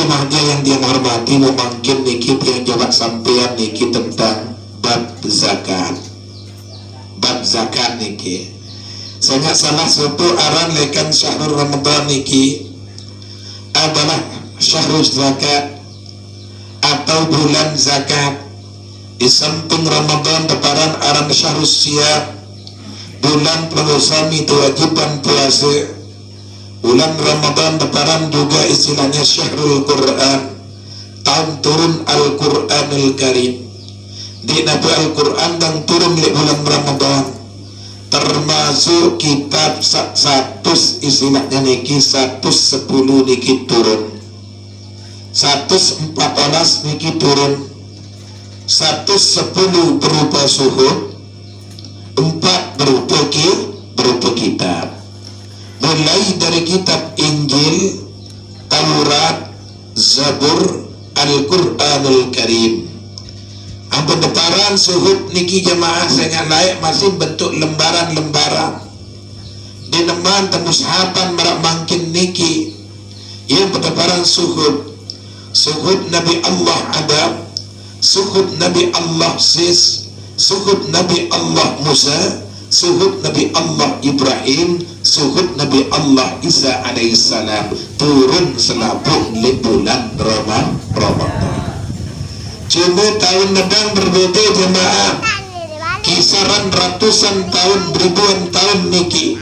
jemaahnya yang dia hormati, mungkin niki yang jawab sampean niki tentang bab zakat. Bab zakat niki. Saya nggak salah suatu aran lekan syahrul Ramadan niki adalah syahrul zakat atau bulan zakat. Di samping Ramadan teparan aran syahrul siap, bulan pengusami kewajiban puasa. Bulan Ramadan teparan juga istilahnya syahrul Quran, tahun turun Al-Quranul Karim. Di Nabi Al-Quran dan turun di bulan Ramadan, termasuk kitab 100 istilahnya niki 110 niki turun, 114 niki turun, 110 berupa suhud, 4 berupa kitab. Mulai dari kitab Injil, Taurat, Zabur, Al-Quranul Karim. Ampun deparan suhud niki jemaah sangat layak masih bentuk lembaran-lembaran. Di neman temushapan merak mangkin niki yang berdeparan suhud. Suhud Nabi Allah Adam, suhud Nabi Allah Sis, suhud Nabi Allah Musa, suhud Nabi Allah Ibrahim, suhud Nabi Allah Isa alaihissalam turun selapung di bulan Ramadan. Cuma tahun nedang berbeda jemaah, kisaran ratusan tahun, ribuan tahun niki.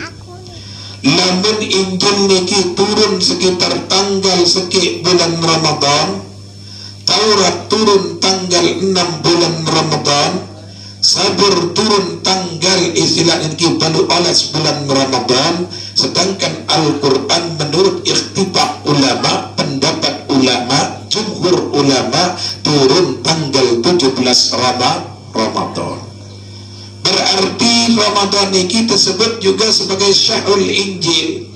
Lamun Injil niki turun sekitar tanggal sekik bulan Ramadan, Taurat turun tanggal 6 bulan Ramadan, Sabur turun tanggal istilah niki balu olas bulan Ramadan, sedangkan Al-Quran menurut ikhtibah ulama, pendapat ulama, jumhur ulama turun tanggal 17 Ramadan. Berarti Ramadan ini tersebut juga sebagai syahrul Injil,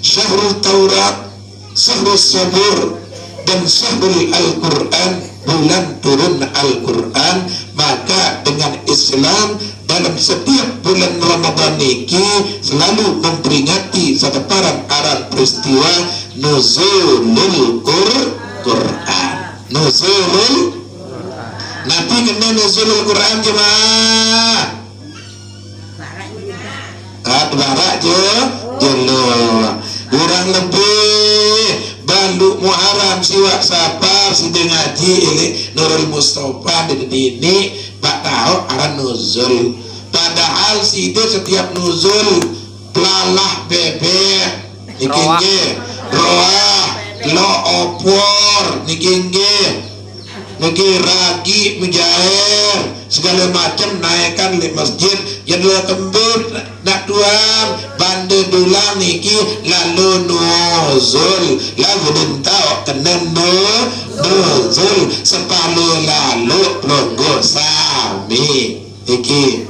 syahrul Taurat, syahrul Sabur, dan syahrul Al-Quran, bulan turun Al-Quran. Maka dengan Islam dalam setiap bulan Ramadan ini selalu memperingati seteparan aran peristiwa nuzulul Quran. Nuzulul Nabi kena nuzulul Quran jemaah. Barak jelo kurang lebih Banduk Muharram siwak sapar sida ngaji ini Nurul Mustafa ini bak tahu aran nuzul. Padahal sida setiap nuzul pelalah bebek niki roah lo opor niki ragi mujair segala macam naikkan di masjid yang dua kembut nak tuang banda dulang niki lalu nuzul lalu dentau kena nuzul sepalu lalu pelonggo sami niki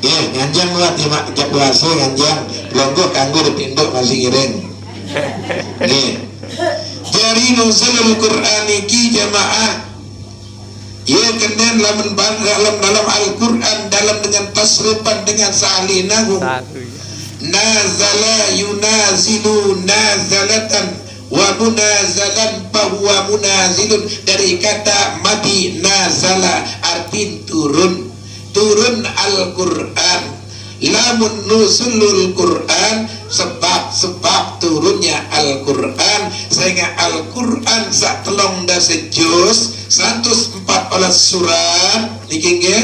nganjang buat mak jak puasa nganjang pelonggo kanggo dipinduk masih ngiring dari nuzulul Quran niki jemaah. Ya kena dalam Al-Quran dalam dengan tasrifan dengan salinahu nazala yunazilu nazalatan wa munazalan bahwa munazilun dari kata madi nazala arti turun Al-Quran. Lamun nuzulul Quran sebab turunnya Al-Quran sehingga Al-Quran sak telong da sejus 114 surat niki nggih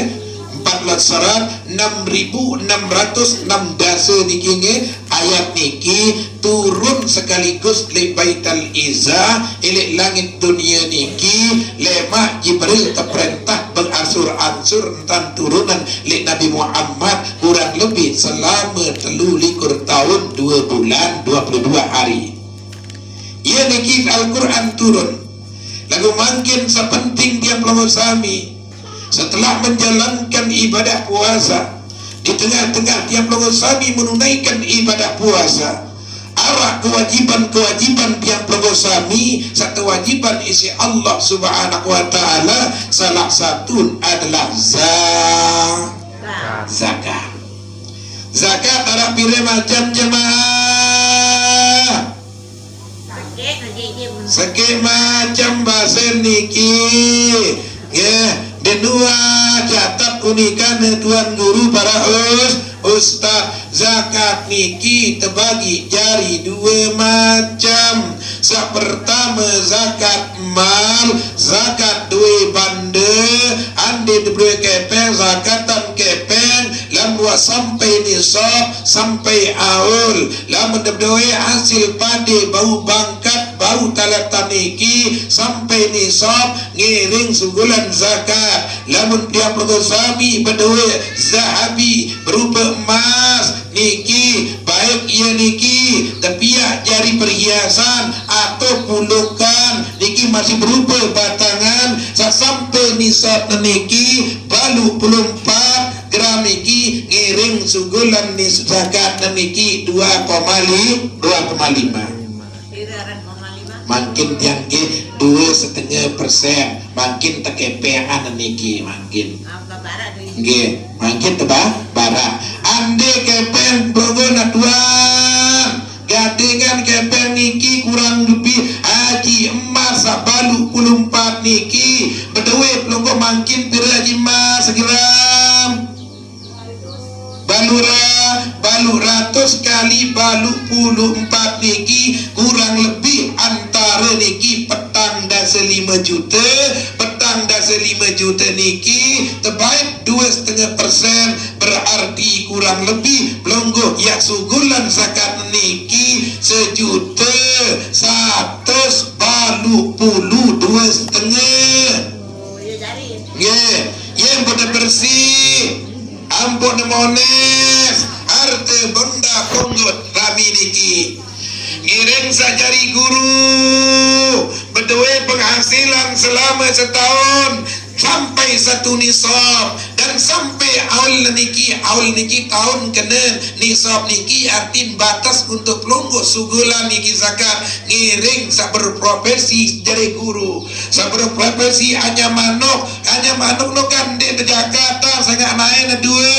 14 surat 6.606 dasa niki nggih ayat niki turun sekaligus li Baitul Izzah ili langit dunia niki lemah Jibril terperintah beransur-ansur tentang turunan li Nabi Muhammad kurang lebih selama 23 tahun 2 bulan 22 hari. Ia niki Al-Quran turun. Lalu makin sepenting dia pelongosami setelah menjalankan ibadah puasa, di tengah-tengah dia pelongosami menunaikan ibadah puasa, arah kewajiban-kewajiban dia pelongosami satu wajiban isi Allah subhanahu wa ta'ala salah satu adalah zakat. Zakat ada pire macam jemaah. Seke berbagai macam bahasa niki. Dan dua catat unikan tuan guru para ustaz. Zakat niki terbagi jari dua macam. Yang pertama zakat mal, zakat duit banda, ande diberi kepeng, zakatan kepeng, lalu sampai nisab, sampai aul, lalu diberi hasil padi bau bangkat, bau talatan niki, sampai nisab, ngiring sebulan zakat, lalu dia pergosami berdua zahabi berupa emas, niki baik ia niki tepiak jari perhiasan atau pulukan, niki masih berupa batangan sampai nisab niki balu 24 gram niki ngiring sugulan nis zakat niki 2,5 makin tiangke 2,5%, makin tekepean niki makin nggih makin tebah bara ande kepeng blongo tuan gadingan kepeng niki kurang lebih haji emas balu 24 niki bedewe blongo makin pira haji emas segram balu ratus kali balu 24 niki kurang lebih antara niki petang dan 5 juta, petang dan 5 juta niki terbaik 2,5%, berarti kurang lebih pelonggo yang sugulan zakat niki 1.100 balu puluh 2,5. Yang pada bersih ampun mones harta benda punggut rami niki ngiring sajari guru berdua penghasilan selama setahun sampai 1 nisab dan sampai awal niki tahun kena nisab niki artin batas untuk pelonggo sugulan niki zakat ngiring berprofesi jadi guru berprofesi hanya manuk no kan di Jakarta sangat naik dua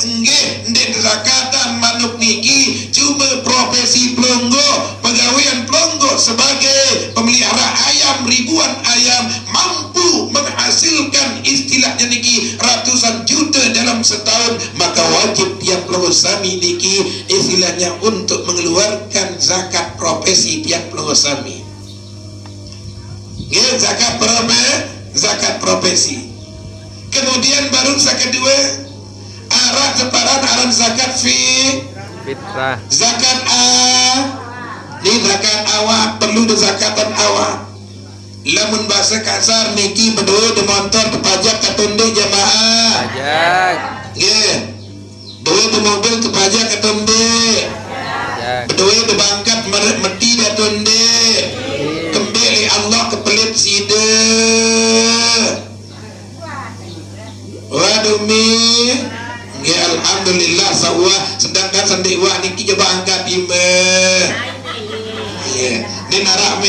enggak di Jakarta manuk niki cuma profesi pelonggo pegawaian pelonggo sebagai pemelihara ayam ribuan ayam mampu menghasilkan istilahnya niki ratusan juta dalam setahun, maka wajib tiap pelonggo sami niki istilahnya untuk mengeluarkan zakat profesi tiap pelonggo sami. Ya, zakat profesi. Kemudian baru zakat kedua arah separan aran zakat fitrah. Zakat ini zakat awak perlu zakatan awak. Lamun bahasa kasar niki berdua di motor terpajak katunde jamaah pajak berdua di mobil terpajak katunde berdua di bangkat meti katunde kembali Allah kepelit sida waduh mi alhamdulillah sawah sedangkan sandiwa niki coba angkat imeh ini narak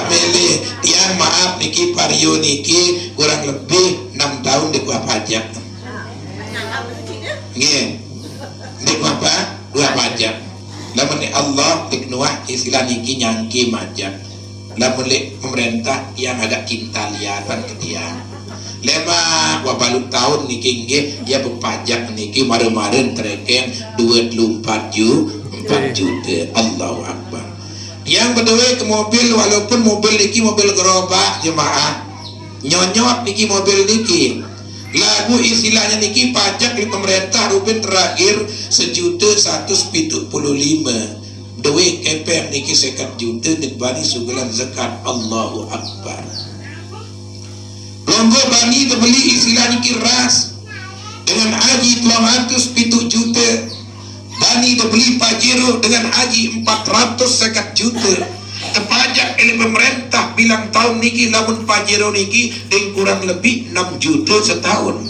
milih tiang maaf niki pario niki kurang lebih 6 tahun di gua pajak nggih di gua pajak lamun Allah diknuah istilah niki nyangki majak lamun pemerintah yang agak cinta liatan ke tiang lema gua balut tahun niki nggih ya berpajak niki maru-maru tereken 24 juta Allahu Akbar. Yang berdua ke mobil walaupun mobil niki mobil gerobak jemaah nyonyot niki mobil niki lagu istilahnya niki pajak di pemerintah rupin terakhir 1.175 dewe kepeng niki 50 juta dibani sugulan zakat Allahu Akbar. Lomba bani terbeli istilah niki ras dengan haji 207 juta. Bani dibeli pajero dengan haji 450 juta. Terpajak oleh pemerintah bilang tahun niki lamun pajero niki dengan kurang lebih 6 juta setahun.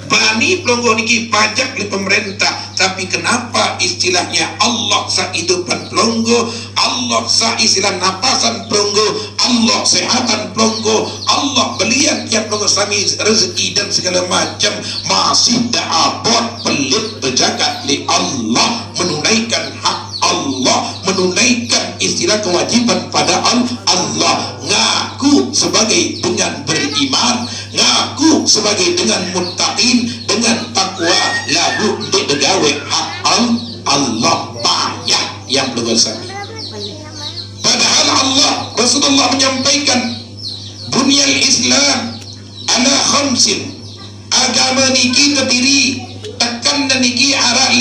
Bani pelonggo niki pajak oleh pemerintah, tapi kenapa istilahnya Allah sa hidupan pelonggo, Allah sa istilah napasan pelonggo, Allah sehatan pelonggo, Allah belian tiap pelonggo sami rezeki dan segala macam masih dapat pelit berjagat li Allah menunaikan hak Allah, menunaikan istilah kewajiban pada Allah dengan muttaqin, dengan takwa, lalu digawe hak Allah banyak yang perlu sami. Padahal Allah Rasulullah menyampaikan bunyal Islam ala khamsin, agama niki terdiri tekan dan niki arah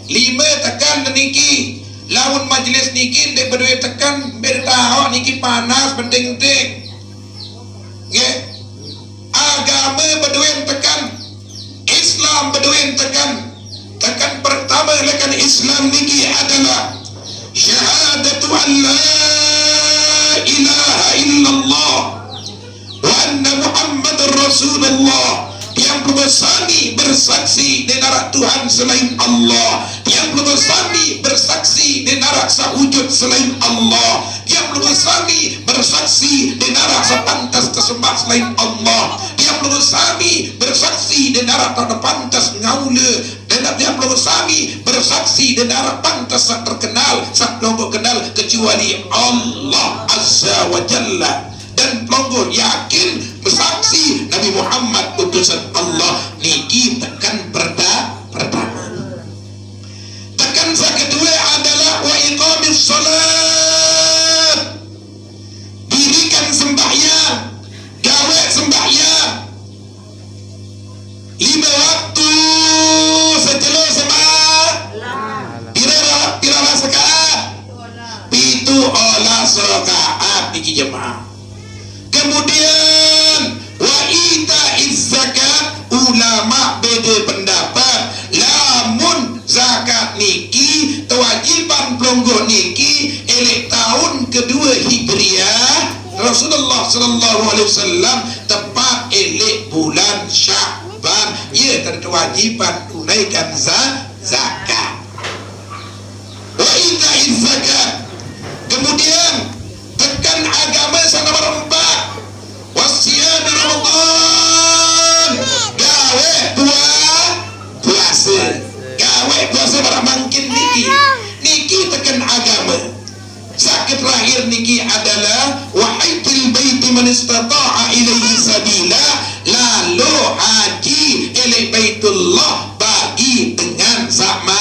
lima tekan dan niki lawan majlis niki dek berdua tekan bertahu niki panas penting-penting nge agama berdua tekan Islam berdua tekan pertama lekan Islam niki adalah syahadatu an la ilaha illallah wa anna Muhammadar Rasulullah, yang bersami bersaksi di narak Tuhan selain Allah, yang bersami bersaksi di narak sewujud selain Allah, yang bersami bersaksi di narak sepantas tersembah selain Allah, yang bersami bersaksi di narak tak pantas ngaula, dan yang bersami bersaksi di narak pantas tak terkenal, tak lombok kenal kecuali Allah Azza wa Jalla. Dan pelonggor yakin bersaksi Nabi Muhammad utusan Allah niki tekan pertama. Tekan yang kedua adalah wa iqamis salat, dirikan sembahyang, gawe sembahyang 5 waktu sejelas pira sekaat pitu olah sekaat niki jemaah. Kemudian wa itaiz zakat, ulama beda pendapat, lamun zakat niki kewajiban pelonggor niki elek tahun kedua Hijriah Rasulullah sallallahu alaihi wasallam tepat elek bulan Sya'ban, ia kewajiban tunaikan zakat. Wa itaiz zakat. Kemudian tekan agama sana berempat, wasiyam Ramadan, gawe puasa barang mangkin niki tekan agama. Sakit terakhir niki adalah wahaitil baiti man istata'a ilaihi sabila, lalu haji ilai baitullah bagi dengan sama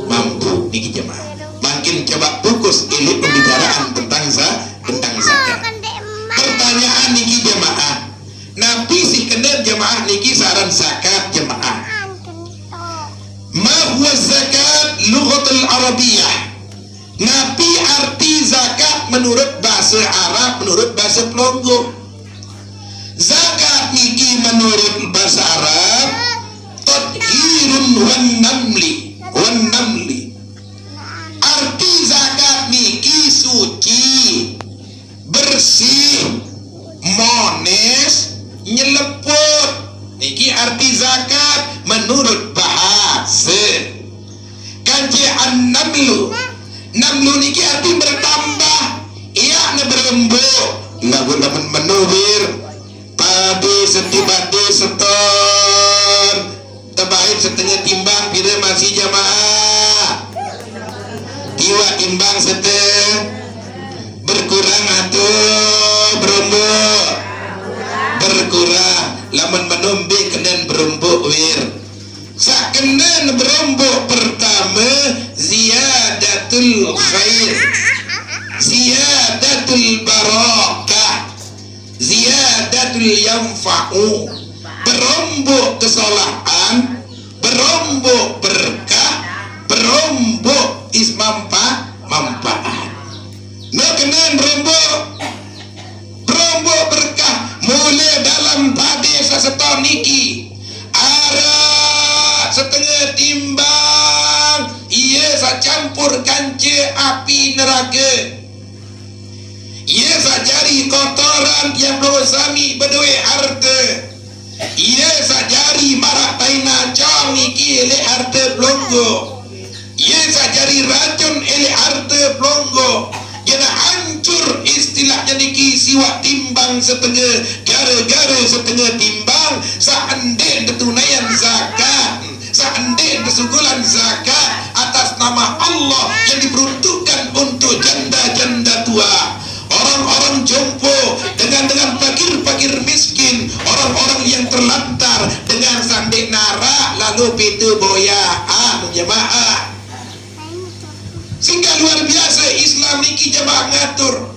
mampu niki jemaah. Makin coba fokus ini pembicaraan tentang zakat. Pertanyaan niki jemaah, Nabi sih kenal jemaah niki saran zakat jemaah. Ma huwa zakat lughatul arabiyah? Nabi arti zakat menurut bahasa Arab, menurut bahasa pelonggor. Zakat niki menurut bahasa Arab tadhirun wan namli. Arti zakat niki suci, bersih, mones, nyeleput. Niki arti zakat menurut bahasa. Kanji an-namlu niki arti bertambah, iya berembuk. Lagu lamun menubir padi setibade seton terbaik setengah timbang bila masih jamaah. Tiwa timbang setengah berkurang atau berembuk berkurang, lamun menumbi kenen berembuk wir sak kenen berembuk pertama ziyadatul khair, ziyadatul barakah, ziyadatul yanfa'u, berembuk kesalahan, berembuk berkah, berembuk manfaat. No kenen berembuk berkah mulai dalam padi seseton niki arak setengah timbang, ia sa campur kanca api neraka, ia sa jari kotoran yang bersami berdua harta, ia sa jari marak taina cong niki elek harta pelonggo, ia sa jari racun elek harta pelonggo. Jana hancur istilahnya niki siwak timbang setengah, gara-gara setengah timbang seandainya tunaian zakat, seandainya kesugulan zakat atas nama Allah yang diperuntukkan untuk janda-janda tua, orang-orang jompo, dengan fakir-fakir meter boya jemaah. Sehingga luar biasa Islam niki jemaah ngatur.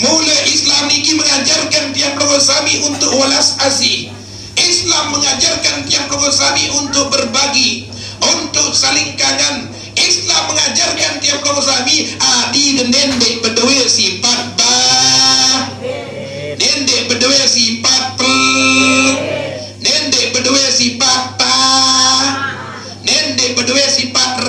Mula Islam niki mengajarkan tiap logo sami untuk walas asih. Islam mengajarkan tiap logo sami untuk berbagi, untuk saling kangen. Islam mengajarkan tiap logo sami adi dan nendek berdua sifat nendek berdua sifat nendek berdua sifat nendek berdua sifat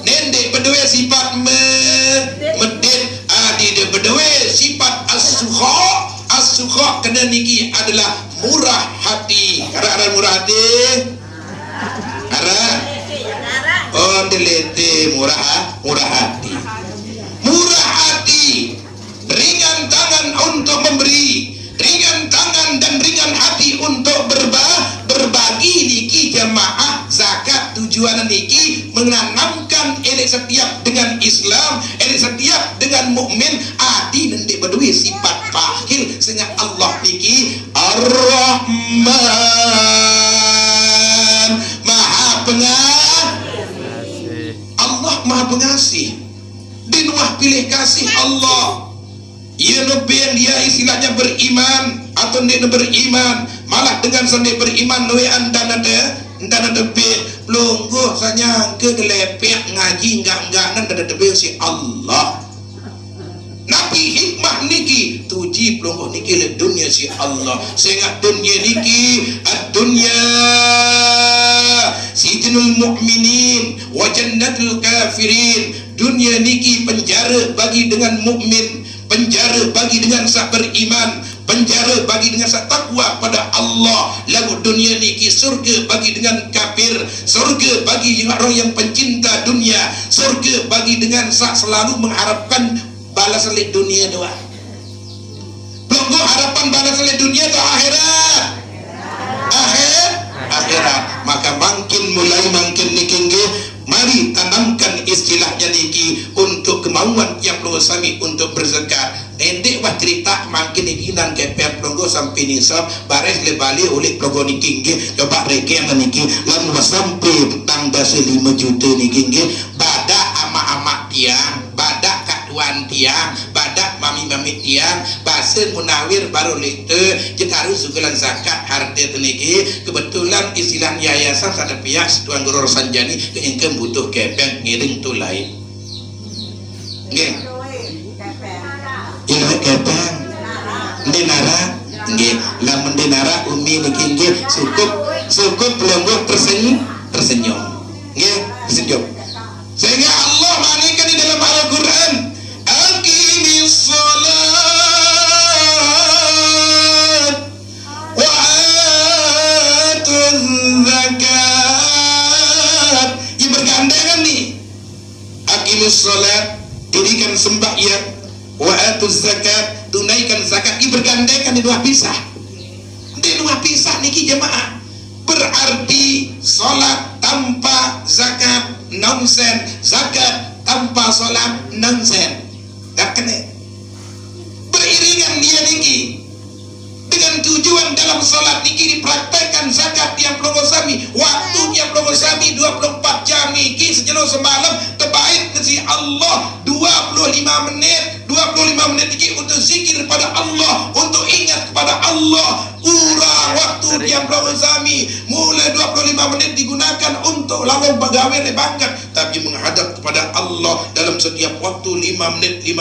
nendek berdua sifat medit adi dan berdua sifat as-sukha kena niki adalah murah hati. Karena murah hati oh delete murah hati. Murah hati, ringan tangan untuk memberi, ringan tangan dan ringan hati untuk berbagi niki jemaah. Zakat tujuan niki menanamkan elek setiap dengan Islam, elek setiap dengan mukmin adi nanti berdua sifat fakir sehingga Allah niki Ar-Rahman Maha Allah Maha Pengasih. Dinuah pilih kasih Allah. Ia yang dia istilahnya beriman atau tidak beriman, malah dengan sendiri beriman noe anda ada pelungguh sanya ke gelepek ngaji enggak nanda ada si Allah. Nabi hikmah niki tuji pelungguh niki le dunia si Allah sehingga dunia niki ad-dunya sijnul mu'minin wa jannatul kafirin. Dunia niki penjara bagi dengan mukmin, penjara bagi dengan sak beriman, penjara bagi dengan sak takwa pada Allah. Lalu dunia niki surga bagi dengan kafir, surga bagi orang yang pencinta dunia, surga bagi dengan sak selalu mengharapkan balas oleh dunia doa. Pelungguh harapan balas oleh dunia atau akhirat? Akhirat. Maka makin niki mari tanamkan istilahnya niki untuk kemauan yang perlu sami untuk berzakat. Endek wah cerita makin ikinan kepet pelungguh sampai nisab baris le balik oleh pelungguh niki coba reken niki lan sampai petang dasa 5 juta niki badak ama-ama tiang, badak katuan tiang, badak mami-mami tiang, basen munawir baru lite kita harus sugulan zakat harta teniki. Kebetulan istilah yayasan ada pihak Tuan Guru Sanjani yang butuh kepeng ngiring tu lain nggih ilmu kepeng dinara nggih lamun dinara umi niki nggih cukup pelungguh tersenyum nggih tersenyum sehingga Allah manikan di dalam Al-Quran aqimis salat wa atuz zakat. Yang bergandengan nih aqimis salat dirikan sembahyang wa atuz zakat tunaikan zakat. Ini bergandengan di dua pisah niki jemaah. Berarti salat tanpa zakat nonsen, zakat tanpa salat nonsen. Tak kena. Beriringan dia niki dengan tujuan dalam salat niki dipraktekkan zakat yang pelungguh sami, waktu yang pelungguh sami 24 jam niki sejenuh semalam terbaik si Allah 25 menit niki untuk zikir pada Allah, untuk ingat kepada Allah. Kurang waktu yang pelungguh sami mulai 25 menit digunakan untuk lawan pegawai lebangkan, tapi menghadap kepada Allah dalam setiap waktu 5 menit 5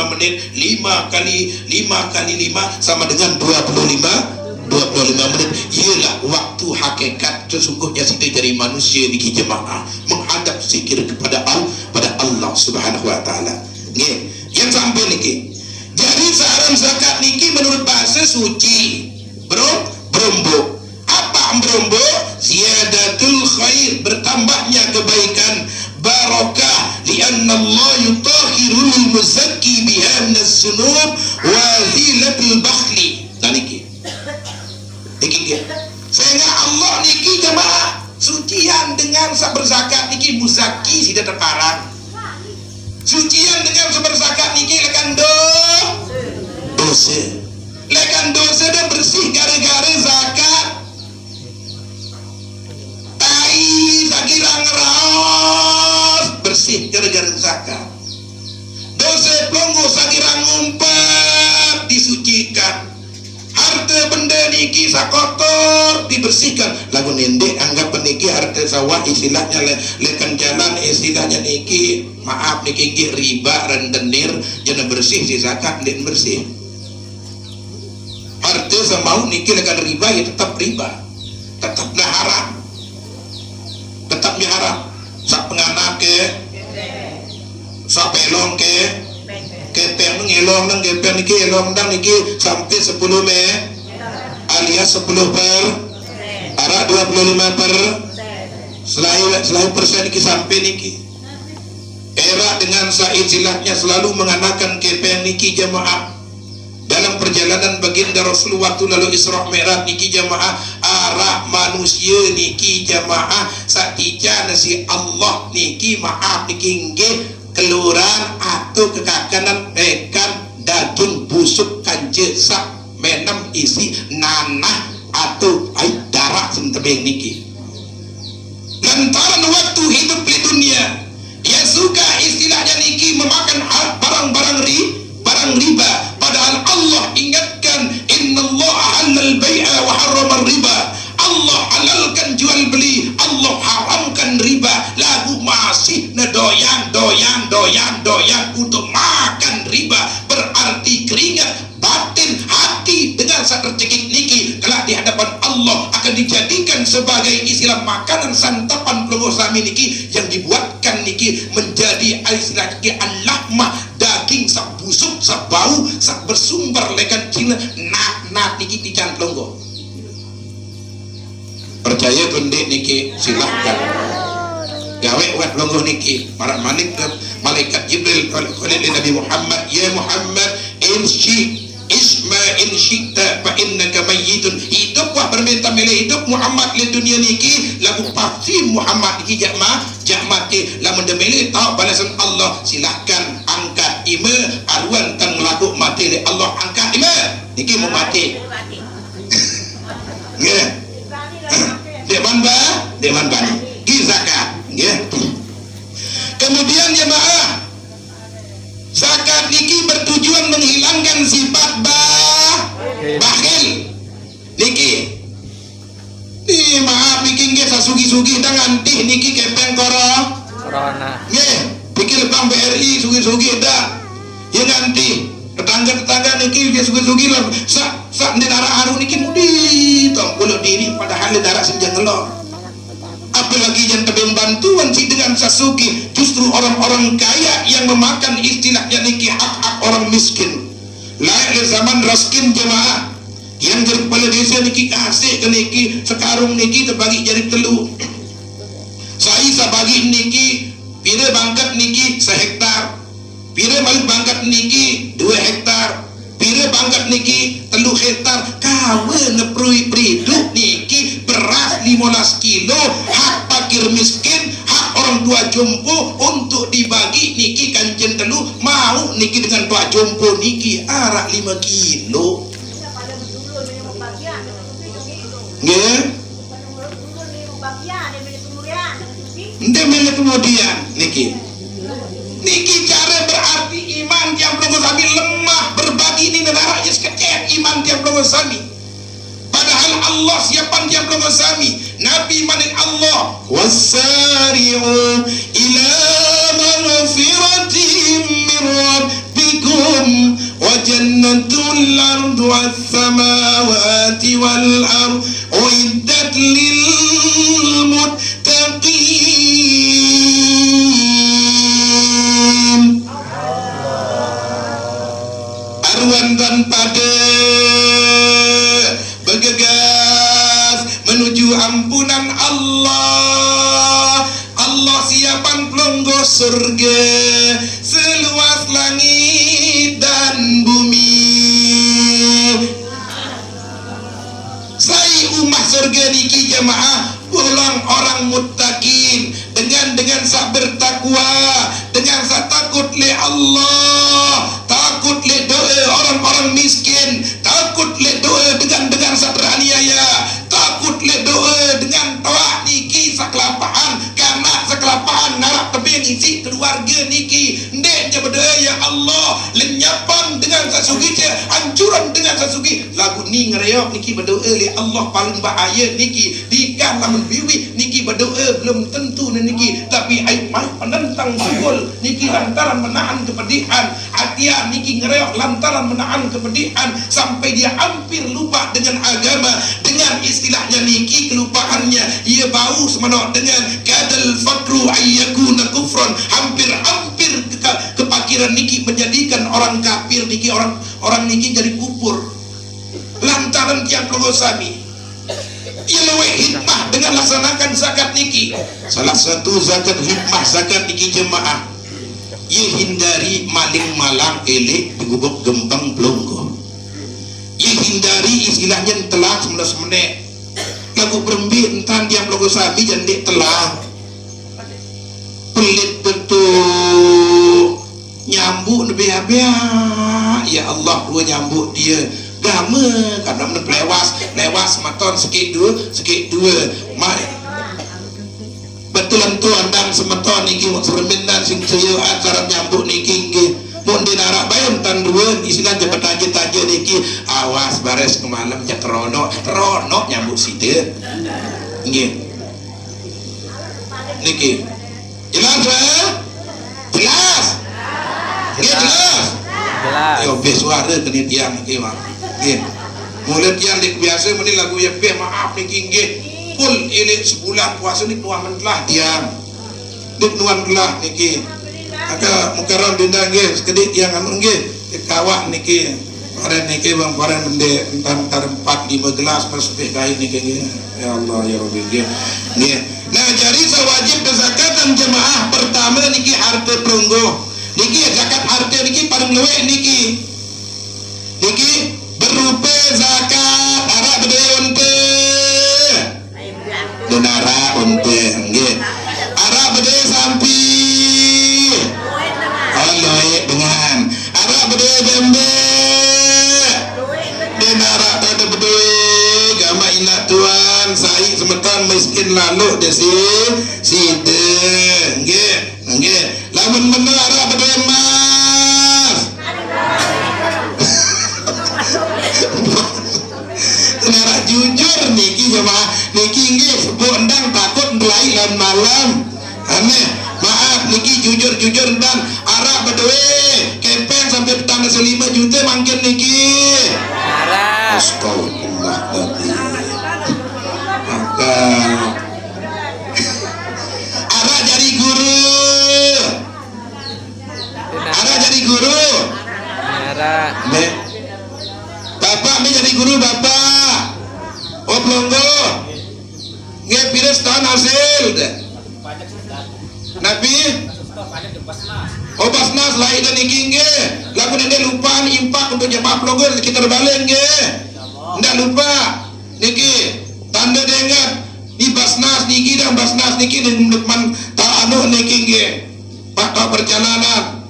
kali 5 sama dengan 25 menit. Ialah waktu hakikat sesungguhnya kita dari manusia niki jemaah menghadap zikir kepada Allah Subhanahu wa taala. Nggih, yang sampai niki. Jadi saran zakat niki menurut bahasa suci. Berombo. Apa berombo? Ziyadatul khair, bertambahnya kebaikan, barakah, lianna Allah yutahhirul muzakki biha minas sunub wa zilatul bakhli. Niki sehingga Allah niki jemaah sucian dengan berzakat niki muzaki tidak terparang. Sucian dengan berzakat niki lekan dosa dan bersih gara-gara zakat. Tai bersih gara-gara zakat. Dosa pelongo sakira ngumpat disucikan. Harta benda niki sakotor dibersihkan. Lagu nendek anggap niki harta sawah istilahnya lekan jalan istilahnya niki maaf niki nggih riba rentenir jangan bersih si zakat den bersih. Harta semau niki lekan riba ya tetap riba. Tetaplah haram. Tetapnya haram. Sak penganak ke sak pelong ke kepeng ngelong nang kepeng niki elong nang niki sampai 10 alias 10 per arah 25 per selain persen niki sampai niki era dengan istilahnya selalu menganakan kepeng niki jamaah dalam perjalanan baginda Rasul waktu lalu Isra Mi'raj niki jamaah arah manusia niki jamaah sakija nasi Allah niki maaf niki nggih keluran atau kekakanan ikan daging busuk kanje sak menam isi nanah atau air darah sentebeng niki. Lantaran waktu hidup di dunia dia suka istilahnya niki memakan barang-barang riba, padahal Allah ingatkan innallaha halal bai'a wa harrama riba. Allah halalkan jual beli, Allah haramkan riba. Lagu masih doyan untuk makan riba. Berarti keringat batin hati dengan sak rezeki niki kelak di hadapan Allah akan dijadikan sebagai istilah makanan santapan pelongo sami niki yang dibuatkan niki menjadi istilah niki al-lahmah daging sak busuk sak bau sak bersumber lekan Cina nak niki dican pelongo. Percaya pendek niki silahkan gawe wat longgo niki para malaikat Jibril oleh Nabi Muhammad ya Muhammad isma in syi'ta fa innaka mayyitun hidup wah perminta milih hidup Muhammad di dunia niki lagu pasti Muhammad niki jak mati lamun demile tahu balasan Allah silahkan angkat ima arwan tang lagu mati le Allah angkat ima niki mau mati nggih dewan ba zakat ya. Kemudian jemaah zakat niki bertujuan menghilangkan sifat bakhil niki maaf niki nggih sasugi-sugi dah ngantih niki kepeng corona nggih pikir Bank BRI sugi-sugi dah ya ngantih tetangga niki dia sugi-sugi lah sak negara haru niki mudi tong kulo diri padahal negara senjang ngelor apalagi yang tebing bantuan si dengan sasuki justru orang-orang kaya yang memakan istilahnya niki hak-hak orang miskin lain zaman raskin jemaah yang dari kepala desa niki kasih ke niki sekarung niki terbagi jadi telu saya bagi niki pira bangkat niki 1 hektar pira balik bangkat niki 2 hektar pira bangkat niki 3 hektar kawe neprui priduk niki beras 15 kilo hak fakir miskin hak orang tua jompo untuk dibagi niki kancen telu mau niki dengan tua jompo niki arak 5 kilo nggih ndemene kemudian niki cara berarti iman yang belum sami lemah berbagi ini negara sekecil iman yang belum sami padahal Allah siapan yang belum sami Nabi manin Allah wasari'u ila maghfiratin min rabbikum wa jannatul ardu as-samawati wal ard uiddat lil muttaqin arwan tanpa bergegas menuju ampunan Allah siapan pelongo surga seluas langit dan bumi saya umat surga niki jemaah pulang orang muttaqin dengan sak bertakwa dengan sak takut le Allah takut le doa orang-orang miskin takut le doa dengan sak beraniaya takut le doa dengan tawa niki saklapaan karena saklapaan narak tebing mengisi keluarga niki ndeknya berdoa ya Allah lenyapan dengan sasugi hancuran dengan sasugi lagu ni ngereok niki berdoa li Allah paling bahaya niki dikan lamun biwi niki berdoa belum tentu niki tapi ai mai penentang sugul niki lantaran menahan kepedihan hatian niki ngereok lantaran menahan kepedihan sampai dia hampir lupa dengan agama dengan istilahnya niki kelupaannya ia bau semenok dengan kadal fakru ayyakuna kufron hampir kepakiran niki menjadikan orang kafir niki orang niki jadi kufur lantaran tiang pelogosami ia lewe hikmah dengan laksanakan zakat niki salah satu zakat hikmah zakat niki jemaah ia hindari maling malang elek digubuk gempang pelonggo ia hindari istilahnya telah 19 menit lagu berembik entan tiang pelogosami jandek telah pelit betul nyambuk nebia-bia ya Allah dua nyambuk dia gama kadang lewas maton sikit dua mai betulan tu andang semeton niki seremindan sing saya acara nyambuk niki nggih mun dinarak bae tan dua istilah cepet taje niki awas bares ke malam jak rono nyambuk situ nggih niki jelas yo be suara kene tiang niki mah nggih mulai tiang dik biasa meni lagu ya be maaf niki nggih full elek sebulan puasa ni nuan mentlah tiang dik nuan belah niki ada mukaram dinda nggih sekedik tiang anu nggih kawak niki Karen niki bang karen mende entar 4-5 gelas persepih kain niki nggih ya Allah ya Rabbi nggih nah jadi sewajib zakatan jemaah pertama niki harta perunggu niki zakat harta niki paling luwih niki berupa zakat arak bedaya unta donara unta nggih arak bedaya sampi luwih dengan arak bedaya jembe donara ada bedaya gama ina tuan sai semetan miskin lalu desi sida nggih lamun bener arak bedaya mas donara jujur niki jemaah niki nggih sepuh endang takut belai lan malam aneh maaf niki jujur dan arak bedue kepeng sampai petang 5 juta mangkin niki arak astagfirullah maka arak jadi guru bapak me jadi guru bapak oh pelonggo nggih pires tahun hasil Nabi oh Basnas lain dan iki nggih lagu nende lupa impak untuk jemaah pelonggo kita balen nggih ndak lupa niki tanda dengan di Basnas niki dan Basnas niki depan tak anu niki nggih pak perjalanan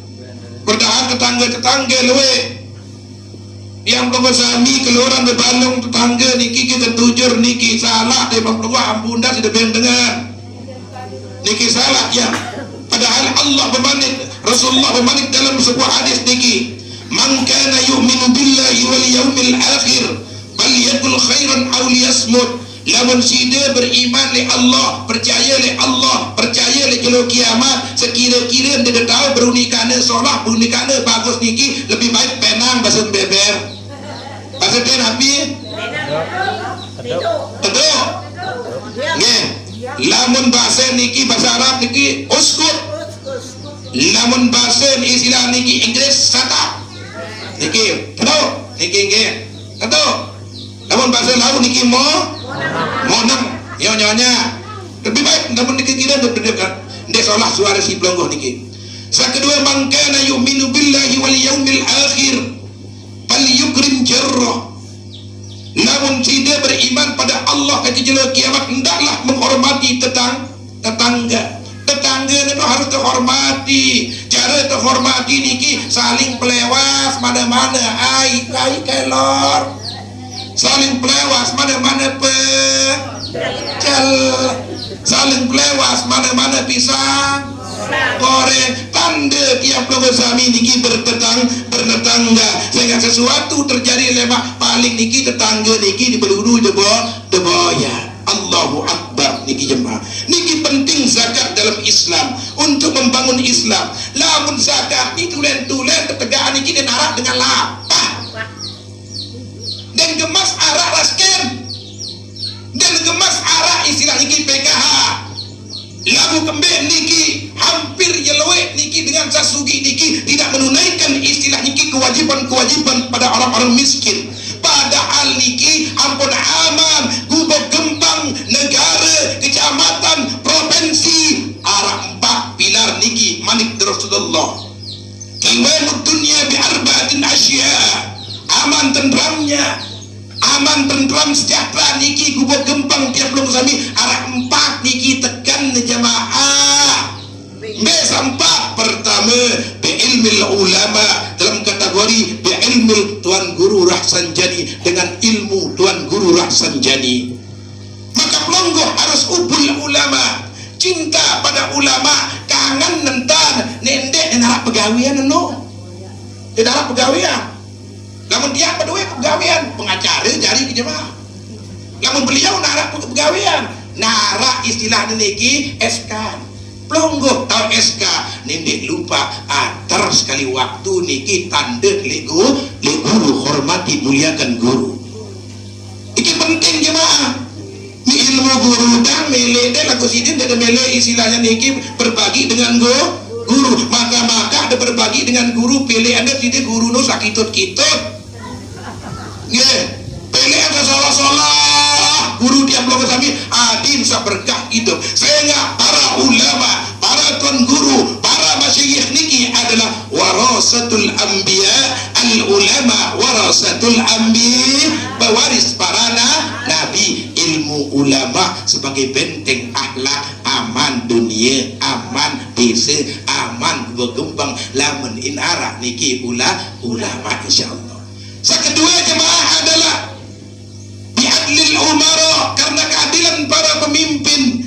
berdahan tetangga luwe yang pengusaha keluaran bebalung tetangga niki kita tujur niki salah dari pelonggo ampun dah sudah dengan niki salah ya padahal Allah bermanik Rasulullah bermanik dalam sebuah hadis niki man kana yu'minu billahi wal yaumil akhir falyakul khairan aw liyasmut lamun sida beriman li Allah percaya li kalau kiamat sekira-kira dia tahu berunikana solah berunikana bagus niki lebih baik penang basen beber basen api teduh nggih lamun bahasa niki bahasa Arab niki uskut lamun bahasa istilah niki Inggris sata niki teduh niki nggih teduh lamun bahasa laut niki monang nyonya lebih baik namun niki kita berdekat ndek salah suara si pelonggo niki kedua man kana yu'minu billahi wal yaumil akhir falyukrim jarrah namun tidak beriman pada Allah kata jelo kiamat hendaklah menghormati tetangga itu harus terhormati. Cara terhormati niki saling pelewas mana-mana ai kelor, saling pelewas mana-mana pecel, saling pelewas mana-mana pisang Goreng tanda tiap keluarga sami niki bertetangga sehingga sesuatu terjadi lemak paling niki tetangga niki dibeluru deboya. Allahu Akbar niki jemaah. Niki penting zakat dalam Islam untuk membangun Islam. Lamun zakat ni tulen-tulen ketegaan niki dinarak dengan lapah. Dan gemas arak rasken. Dan gemas arak istilah niki PKH. Lagu kembali niki hampir jelewek niki dengan sasugi niki tidak menunaikan istilah niki kewajiban-kewajiban pada orang-orang miskin. Padahal niki ampun aman gubuk gempang negara kecamatan provinsi arah 4 pilar niki manik Rasulullah. Kiwanud dunia bi arba'atin asya. Aman tentram sejahtera niki gubuk gempang tiap belum sami arah 4 niki tekan jamaah. Sampai pertama bi'ilmil ulama dalam kategori bi'ilmil Tuan Guru Rahsanjani dengan ilmu Tuan Guru Rahsanjani. Maka pelonggoh harus ubul ulama, cinta pada ulama, kangen nentan nendek dan harap pegawian no. Dia harap pegawian. Namun dia berdua pegawian pengacara jari ke jemaah. Namun beliau narak pegawian, narak istilah niki SK. Pelonggoh tahu SK nendek lupa atar sekali waktu niki tanda le guru hormati muliakan guru. Iki penting jemaah. Ni ilmu guru dan mele dan lagu sidin dan mele istilahnya niki berbagi dengan guru. Maka ada berbagi dengan guru pilih anda tidak guru no sakitut-kitut. Pilih anda salah guru dia belum kami adin berkah hidup sehingga para ulama, para tuan guru, para masyayikh niki adalah warasatul anbiya. Al ulama warasatul anbiya, pewaris para nabi. Ilmu ulama sebagai benteng akhlak, aman dunia, aman desa, aman berkembang lamun inara niki ulama insyaallah. Kedua jemaah adalah bi'adlil umara, karena keadilan para pemimpin.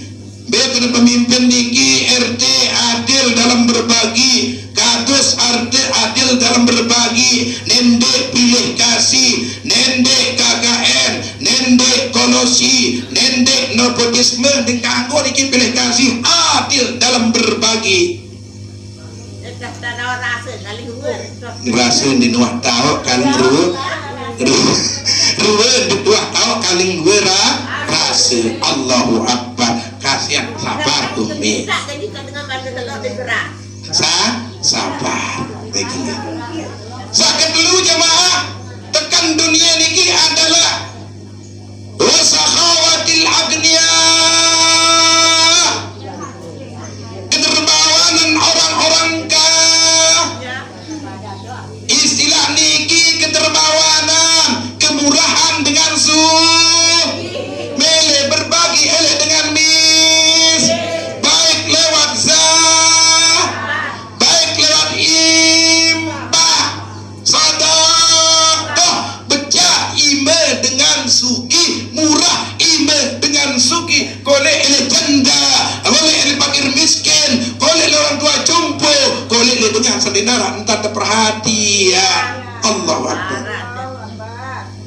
Biarkan pemimpin niki RT adil dalam berbagi, kadus adil dalam berbagi, nendek pilih kasih, nendek KKN, nendek kolosi, nendek nepotisme, dan kanggo niki pilih kasih adil dalam berbagi. Rasa di nuah tahu kaling ruwen di nuah tahu kaling rasa. Allahu Akbar. Kasihan sabar umi. Sabar begini. Sakit dulu jemaah. Tekan dunia niki adalah wasakhawatil agniya, kedermawanan orang-orang kaya. Istilah niki kedermawanan, kemurahan dengan mele berbagi elek dengan mis, baik lewat baik lewat impah, sedekah, becak ime dengan suki, murah ime dengan suki, kolek elek janda, kolek elek fakir miskin, kolek orang tua jumpo, kolek elek dengan sedinara entah terperhatian. Allahu Akbar.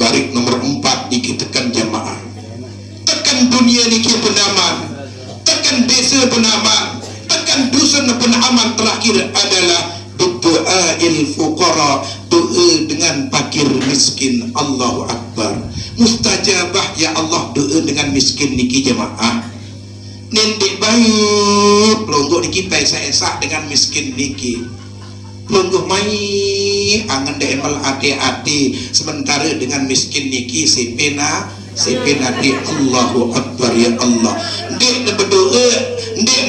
Barik nomor 4 niki tekan jamaah. Tekan dunia niki pun aman, tekan desa pun aman, tekan dusun pun aman. Terakhir adalah doa'il fuqara, doa dengan fakir miskin. Allahu Akbar. Mustajabah ya Allah doa dengan miskin niki jemaah. Nendek baik pelonggok niki pesa-esak dengan miskin niki. Pelonggok mai angan deemel ati-ati, sementara dengan miskin niki sepena di. Allahu Akbar ya Allah. Ndek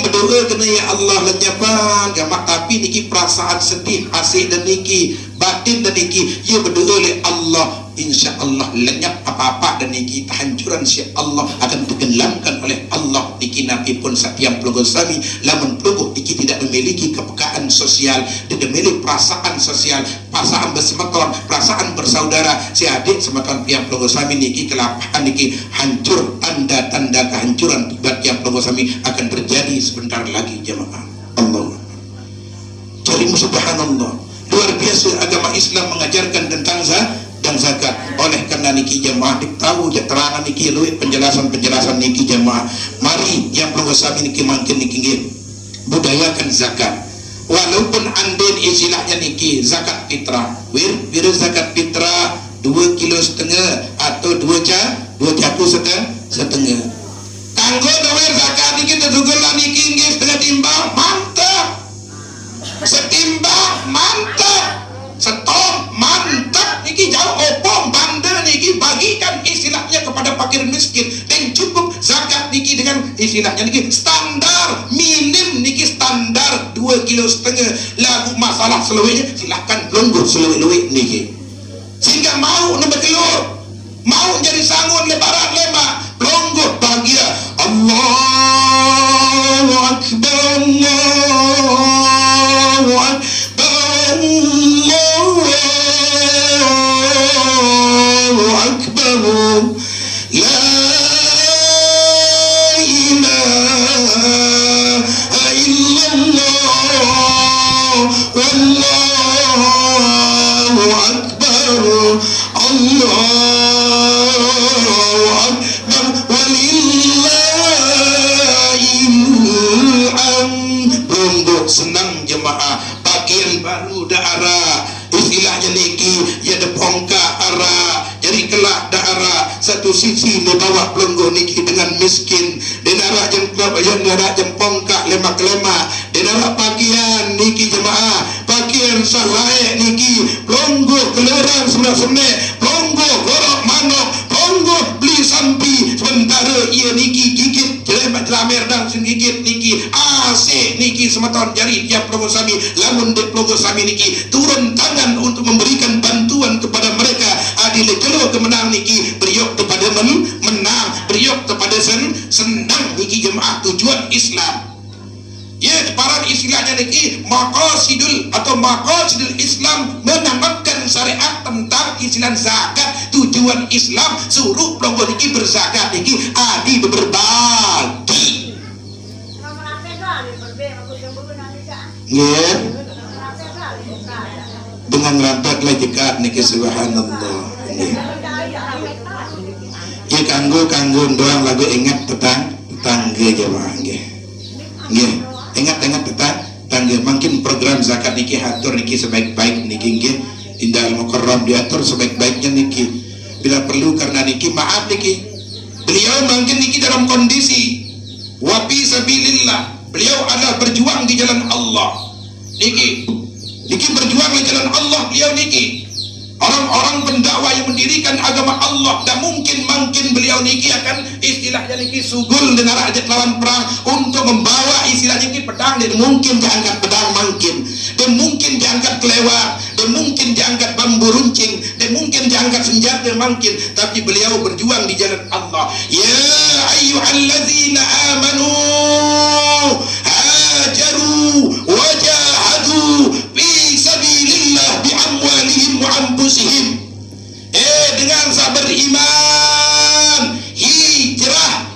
berdoa kena ya Allah lenyapan gamak, tapi niki perasaan sedih asik dan niki batin dan niki ya berdoa oleh Allah, insya Allah lenyap apa-apa dan niki kehancuran si Allah akan tenggelamkan oleh Allah. Niki nabi pun setiap pelungguh sami lamun pelungguh niki tidak memiliki kepekaan sosial, tidak memiliki perasaan sosial, perasaan bersemeton, perasaan bersaudara, si adik semeton tiap pelungguh sami niki kelapahan niki hancur. Tanda-tanda kehancuran buat tiap pelungguh sami akan terjadi sebentar lagi jemaah. Allah. subhanallah, luar biasa agama Islam mengajarkan tentang zakat. Oleh karena niki jemaah tahu keterangan niki luwih penjelasan niki jemaah. Mari yang perlu sami niki mangkin niki budayakan zakat. Walaupun anden istilahnya niki zakat fitrah, wir zakat fitrah 2,5 kilo atau 2 jaku setengah. Kanggo wir zakat niki tedugelan niki nggih setengah timbang, mantap. Setimbang mantap. Setong mantap niki jauh opong bandel niki bagikan istilahnya kepada fakir miskin dan cukup zakat niki dengan istilahnya niki standar minim niki standar 2,5 kilo lagu masalah selewihnya silahkan longgo selewih niki sehingga mau nombor telur mau jadi sangun lebaran lemak longgo bahagia. Allahu Akbar, Allahu Akbar, Allahu Akbar, la ilaha illallah, wallahu akbar, Allahu akbar, walillahil hamd. Untuk senang jemaah bagian baru daerah istilahnya niki ya depongka arah jadi kelak daerah satu sisi di bawah pelenggo niki dengan miskin di daerah jempongka lemak di daerah bagian niki jemaah bagian salae niki pelenggo keleran sebelah pelenggo gorok manok pelenggo beli sampi sementara ia niki gigit jelemat lamer dan gigit niki asik niki semeton jari tiap pelenggo sami lamun de pelenggo sami niki turun tangan untuk memberikan bantuan kepada mereka adil jelo kemenang niki beriok kepada menang beriok kepada senang niki jemaah tujuan Islam ya para istilahnya niki maqasidul Islam menamakan syariat tentang istilah zakat tujuan Islam suruh pelonggo niki berzakat niki adil berbagi ya dengan rapat lagi kat niki subhanallah ya kanggo doang lagu ingat tetangga jemaah nggih ingat tetangga mungkin program zakat niki hatur niki sebaik-baik niki nggih indah mukarram diatur sebaik-baiknya niki bila perlu karena niki maaf niki beliau mungkin niki dalam kondisi wafi sabilillah beliau adalah berjuang di jalan Allah niki berjuang di jalan Allah beliau niki orang-orang pendakwah yang mendirikan agama Allah dan mungkin beliau niki akan istilahnya niki sugul dengan rakyat lawan perang untuk membawa istilahnya niki pedang dan mungkin diangkat pedang dan mungkin diangkat kelewat dan mungkin diangkat bambu runcing dan mungkin diangkat senjata tapi beliau berjuang di jalan Allah. Ya ayyuhallazina amanu hajaru wajahadu fi sabilillah bi amwalihim wa anfusihim. Dengan sabar iman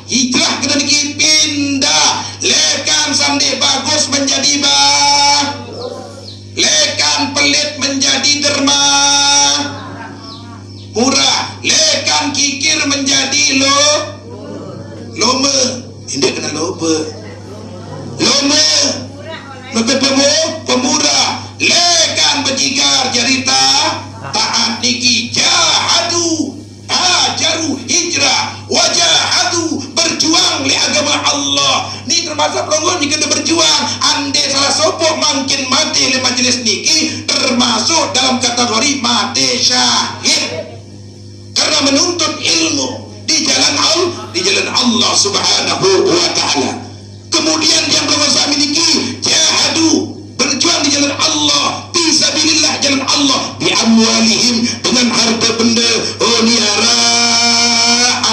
hijrah kena pindah lekan sandi bagus menjadi lekan pelit menjadi derma murah lekan kikir menjadi lome ini kena lome pemurah lekan bejigar jarita taat niki jahadu hajaru hijrah wajahadu berjuang li agama Allah ni termasuk pelonggo ni kena berjuang ande salah sopok mungkin mati li majelis niki termasuk dalam kategori mati syahid karena menuntut ilmu di jalan Allah subhanahu wa ta'ala. Kemudian yang berusaha miliki jahadu berjuang di jalan Allah fisabilillah jalan Allah bi amwalihim dengan harta benda niara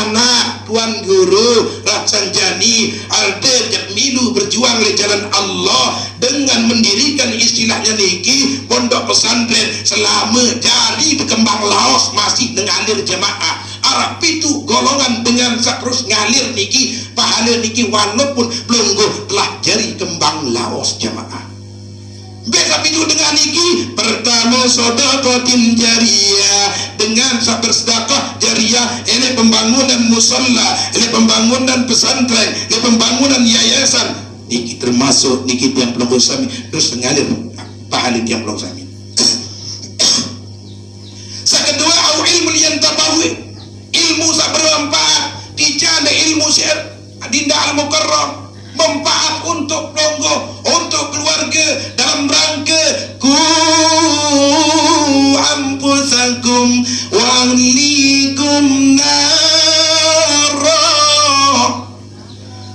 anak tuan guru Ratsanjani Alde Jamilu berjuang di jalan Allah dengan mendirikan istilahnya niki pondok pesantren selama jadi berkembang Laos masih mengalir jemaah Arab itu golongan dengan terus ngalir niki pahala niki walaupun belum telah jadi kembang Laos jemaah Besa pinju dengan niki pertama sedekatin jariyah, dengan bersedekah jariyah ini pembangunan musalla, ini pembangunan pesantren, ini pembangunan yayasan. Niki termasuk niki yang pelonggo sami terus ngalir pahala yang pelonggo sami. Kedua, au ilmu yang tabawi, ilmu sak bermanfaat, dijana ilmu syair dinda al-mukarram, manfaat untuk pelonggo, untuk keluarga dalam rangka ku ampusakum wa ahlikum nara.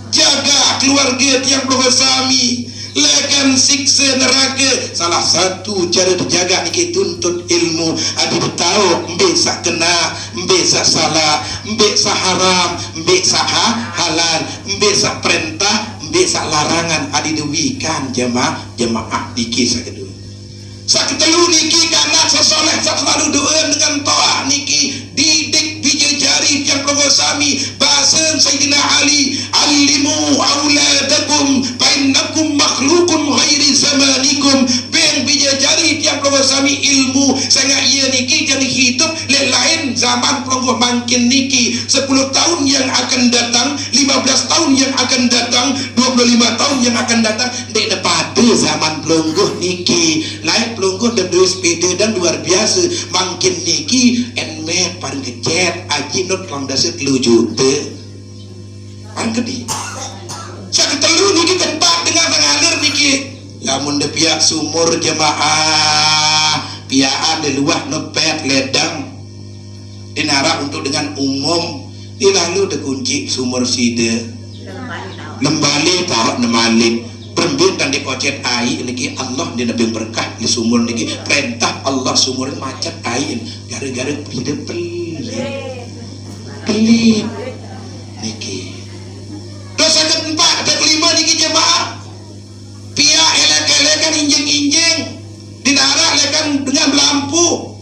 Jaga keluarga yang pelonggo sami lekan siksa neraka. Salah satu cara terjaga niki tuntut ilmu. Adi tahu mbek kena, mbek salah, mbek haram, mbek halal, mbek perintah, mbek larangan. Adi dewikan jemaah niki sakedua. Saketelu niki kana sesoleh selalu doa dengan toa niki didik bija jari yang pelonggo sami bahasa Sayyidina Ali, alimu auladakum fa innakum makhluqun ghairi zamanikum. Ben bija jari yang pelonggo sami ilmu sangat ia niki jadi hidup lain zaman pelonggo makin niki 10 tahun yang akan datang, 15 tahun yang akan datang, 25 tahun yang akan datang dek pada zaman pelonggo niki lain pelonggo dan dua sepeda dan luar biasa makin niki enmet paling kecet aji not lang dasar 3 juta paling gede. Saya ketelu niki tempat dengan mengalir niki lamun de pihak sumur jemaah piaan de luah nepet ledang dinara untuk dengan umum di lalu de kunci sumur side lembali tahu nemalik perembin dan dikocet air niki Allah di nabi berkah di sumur niki perintah Allah sumur macet air gara-gara hidup pelit niki. Dosa keempat dan kelima niki jemaah pihak elek-elekan injing-injing dinara lekan dengan lampu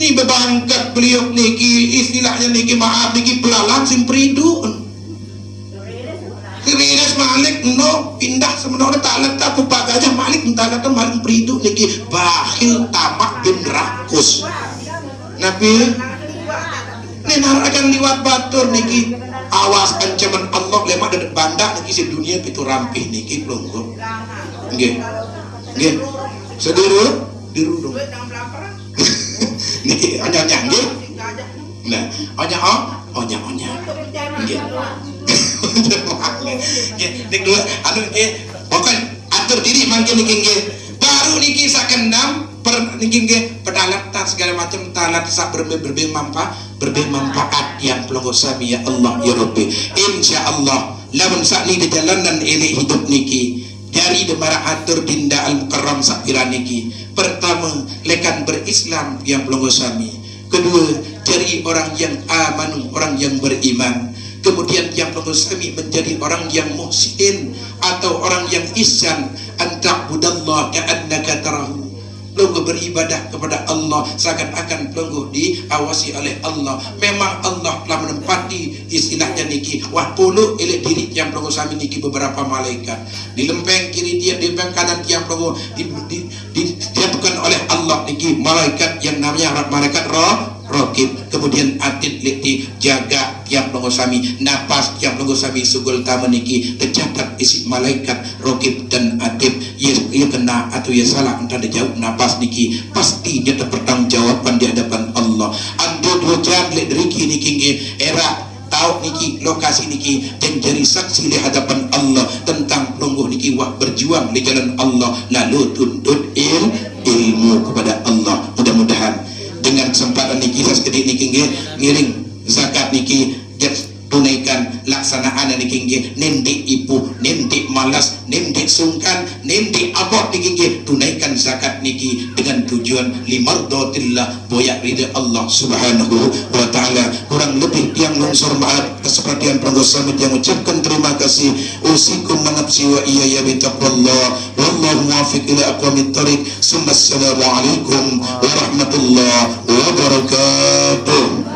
ni bebangkat beliau niki istilahnya niki maaf niki belalang simpridun Kirinas Malik no pindah sebenarnya tak letak pupak aja Malik entah letak Malik peridu niki bakhil tamak bin rakus. Nabi nenar akan liwat batur niki awas ancaman Allah lemah dari banda niki si dunia itu rampih niki pelonggo. Nggih. Nggih. Sediru diru dong. Niki onya nggih. Nah, onya. Nggih. Dik dua anu nggih pokok atur diri mangke niki nggih baru niki sakendam niki nggih pedalatan segala macam talat sak bermanfaat yang pelonggo sami ya Allah ya Rabbi insyaallah lamun sakni di jalanan elek hidup niki dari demara atur dinda al-mukarram sakira niki pertama lekan berislam yang pelonggo sami, kedua jadi orang yang aman, orang yang beriman, kemudian yang pelonggo sami menjadi orang yang muhsin atau orang yang ihsan anta'budallah ka'annaka tarahu. Pelonggo beribadah kepada Allah seakan-akan pelonggo diawasi oleh Allah. Memang Allah telah menempati istilahnya niki wah puluh elek diri yang pelonggo sami niki beberapa malaikat di lempeng kiri dia, di lempeng kanan tiang pelonggo dibukan oleh Allah niki malaikat yang namanya malaikat Rokib, kemudian atid liti jaga yang pelonggo sami napas yang pelonggo sami sugul tamu niki tercatat isi malaikat Rokib dan atid ia kena atau ia salah entah dia jawab napas niki pasti dia bertanggungjawabkan di hadapan Allah. Ando dua jam lek riki niki era tahu niki lokasi niki dan jadi saksi di hadapan Allah tentang pelonggo niki wah berjuang di jalan Allah lalu tuntut ilmu kepada Allah. Mudah-mudahan dengan kesempatan niki sasekedip niki ngiring zakat niki tunaikan laksanaan niki nendik ibu, nendik malas, nendik sungkan, nendik abot niki tunaikan zakat niki dengan tujuan limardatillah boyak ridha Allah Subhanahu wa taala. Kurang lebih tiang longsor maaf kesempatan pelonggo sami yang ucapkan terima kasih usikum manapsi wa iyaya bitaqwallah wallahu muwaffiq ila aqwamit thariq. Assalamu alaikum warahmatullahi wabarakatuh.